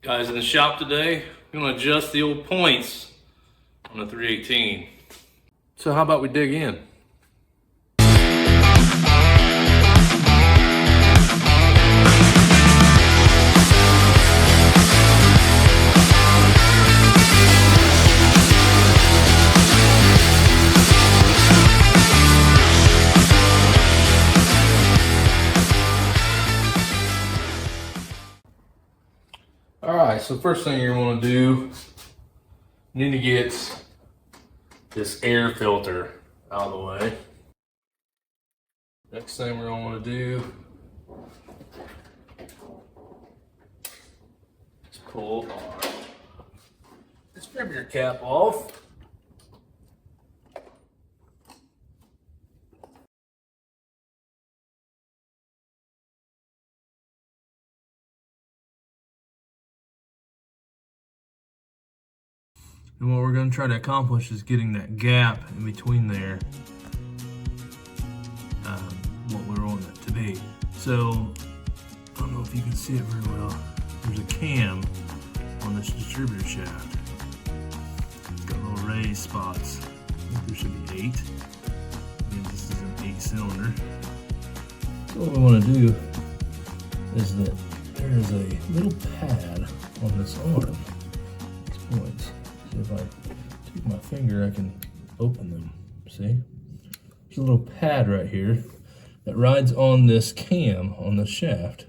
Guys in the shop today, I'm gonna adjust the old points on the 318. So how about we dig in? Alright, so first thing you're gonna do, you need to get this air filter out of the way. Next thing we're gonna wanna do is pull our distributor cap off. And what we're going to try to accomplish is getting that gap in between there, what we want it to be. So, I don't know if you can see it very well. There's a cam on this distributor shaft. It's got little raised spots. I think there should be 8. And this is an 8-cylinder. So what we want to do is that there is a little pad on this arm, these points. So if I take my finger, I can open them, see? There's a little pad right here that rides on this cam on the shaft.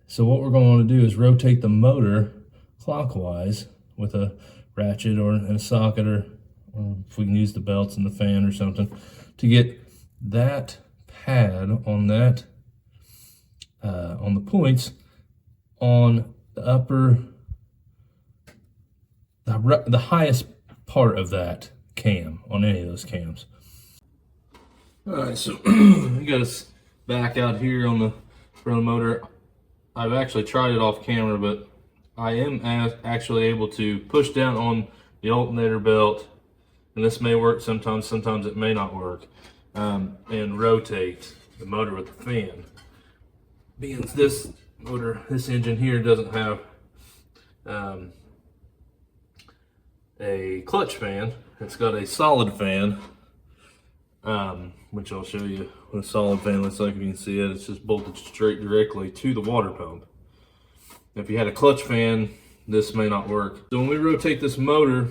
So what we're going to want to do is rotate the motor clockwise with a ratchet or a socket, or if we can use the belts and the fan or something, to get that pad on that, on the points on the upper, the highest part of that cam, on any of those cams. Alright, so we got us back out here on the front of the motor. I've actually tried it off camera, but I am actually able to push down on the alternator belt, and this may work sometimes, sometimes it may not work, and rotate the motor with the fan. Being this motor, this engine here doesn't have a clutch fan. It's got a solid fan, which I'll show you what a solid fan looks like. If you can see it, it's just bolted straight directly to the water pump. If you had a clutch fan, this may not work. So when we rotate this motor,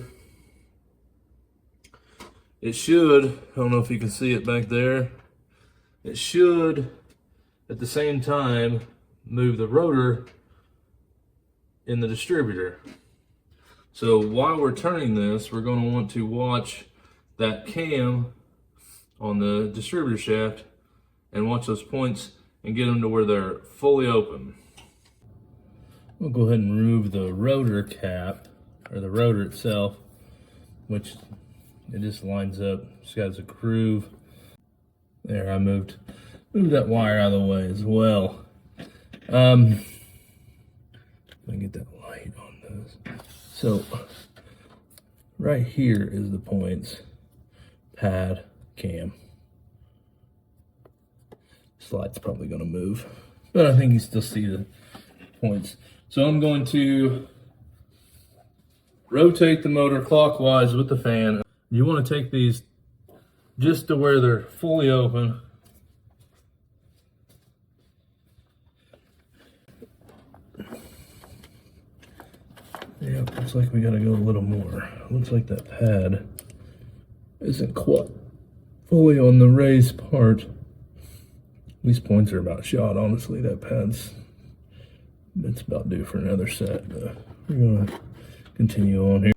it should, I don't know if you can see it back there, it should at the same time move the rotor in the distributor. So while we're turning this, we're going to want to watch that cam on the distributor shaft and watch those points and get them to where they're fully open. We'll go ahead and remove the rotor cap, or the rotor itself, which it just lines up. It's got a groove. There, I moved that wire out of the way as well. Let me get that light on this. So, right here is the points, pad, cam. This light's probably going to move, but I think you still see the points. So I'm going to rotate the motor clockwise with the fan. You want to take these just to where they're fully open. Yeah, looks like we gotta go a little more. Looks like that pad isn't quite fully on the raised part. These points are about shot, honestly. That pad's, it's about due for another set. But we're gonna continue on here.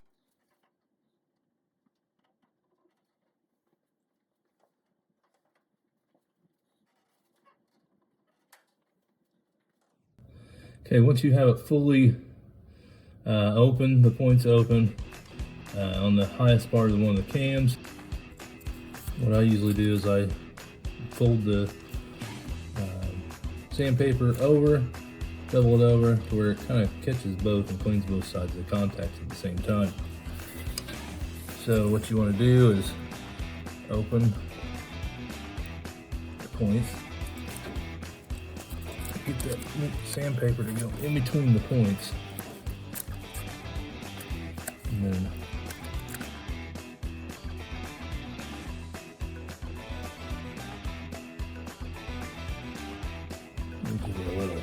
Okay, once you have it fully open, the points open on the highest part of one of the cams, what I usually do is I fold the sandpaper over, double it over to where it kind of catches both and cleans both sides of the contacts at the same time. So what you want to do is open the points, get that sandpaper to go in between the points. then give it a little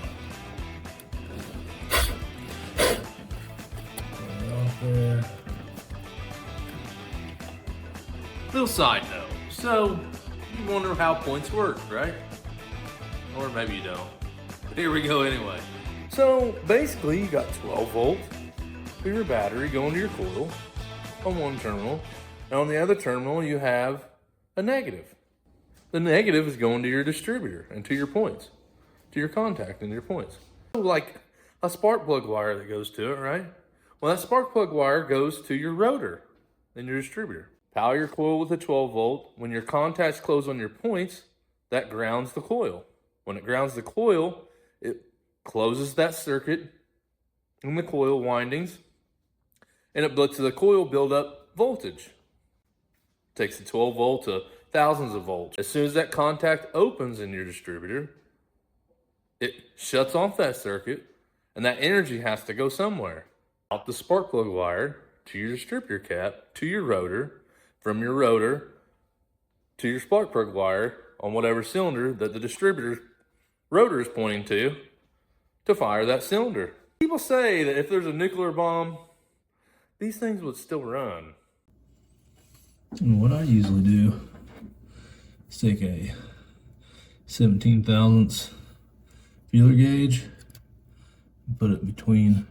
off there. Little side note. So you wonder how points work, right? Or maybe you don't. But here we go anyway. So basically you got 12 volts for your battery going to your coil on one terminal. And on the other terminal you have a negative. The negative is going to your distributor and to your points, to your contact and your points. Like a spark plug wire that goes to it, right? Well, that spark plug wire goes to your rotor and your distributor. Power your coil with a 12 volt. When your contacts close on your points, that grounds the coil. When it grounds the coil, it closes that circuit in the coil windings, and it lets the coil build up voltage. Takes the 12 volt to thousands of volts. As soon as that contact opens in your distributor, it shuts off that circuit, and that energy has to go somewhere. Out the spark plug wire to your distributor cap, to your rotor, from your rotor to your spark plug wire on whatever cylinder that the distributor's rotor is pointing to fire that cylinder. People say that if there's a nuclear bomb, these things would still run. And what I usually do is take a 17 thousandths feeler gauge and put it between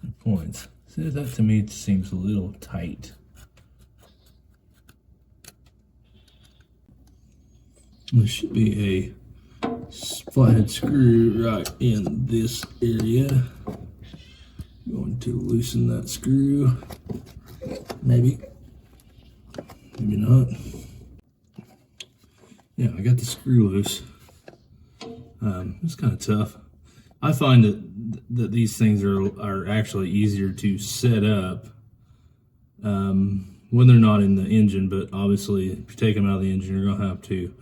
the points. See, that to me seems a little tight. There should be a flathead screw right in this area. Going to loosen that screw. Maybe not. Yeah, I got the screw loose. It's kind of tough. I find that these things are actually easier to set up when they're not in the engine, but obviously if you take them out of the engine, you're gonna have to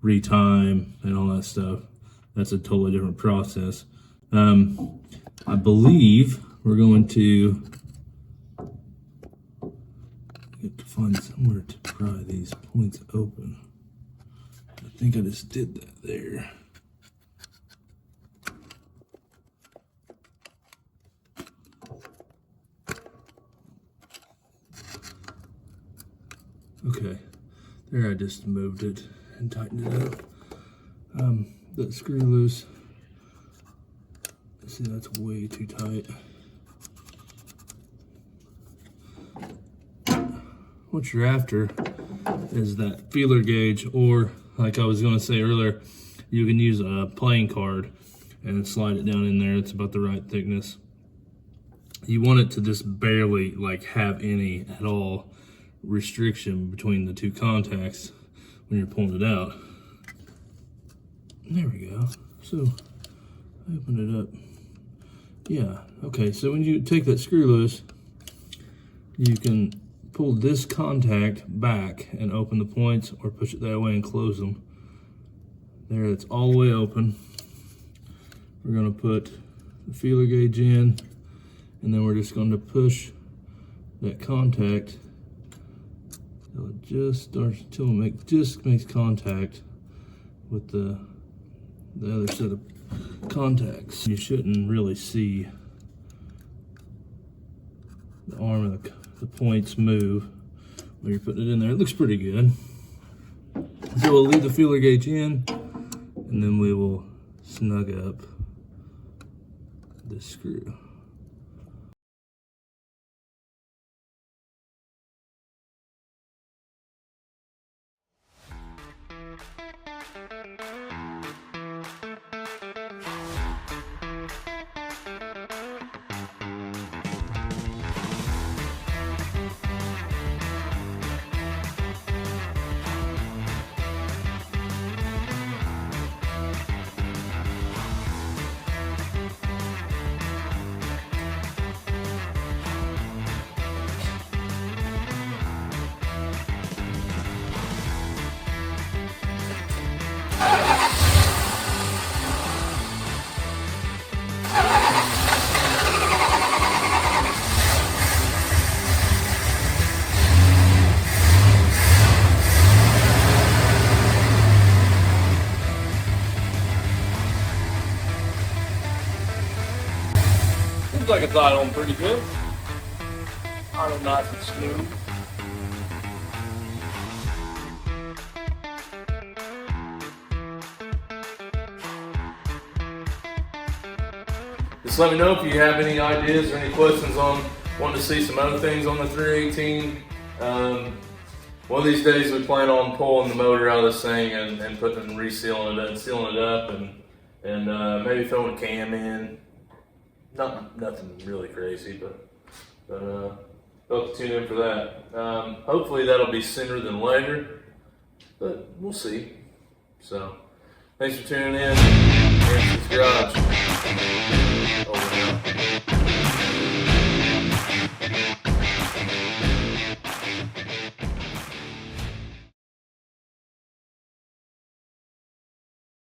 retime and all that stuff. That's a totally different process. I believe we're going to get to find somewhere to pry these points open. I think I just did that there. Okay, there I just moved it and tightened it up. That screw loose. See, that's way too tight. What you're after is that feeler gauge, or like I was going to say earlier, you can use a playing card and slide it down in there. It's about the right thickness. You want it to just barely like have any at all restriction between the two contacts when you're pulling it out. There we go. So I open it up. Yeah, okay, so when you take that screw loose, you can pull this contact back and open the points, or push it that way and close them. There, it's all the way open. We're gonna put the feeler gauge in, and then we're just going to push that contact till it just starts, till it just makes contact with the other set of contacts. You shouldn't really see the arm of the points move when you're putting it in there. It looks pretty good. So we'll leave the feeler gauge in, and then we will snug up this screw. Seems like it's idling pretty good. Idle nice and smooth. Just let me know if you have any ideas or any questions on wanting to see some other things on the 318. One of these days we plan on pulling the motor out of this thing and putting and resealing it and sealing it up and maybe throwing a cam in. Nothing really crazy, but I'll tune in for that. Hopefully that'll be sooner than later, but we'll see. So thanks for tuning in. Garage.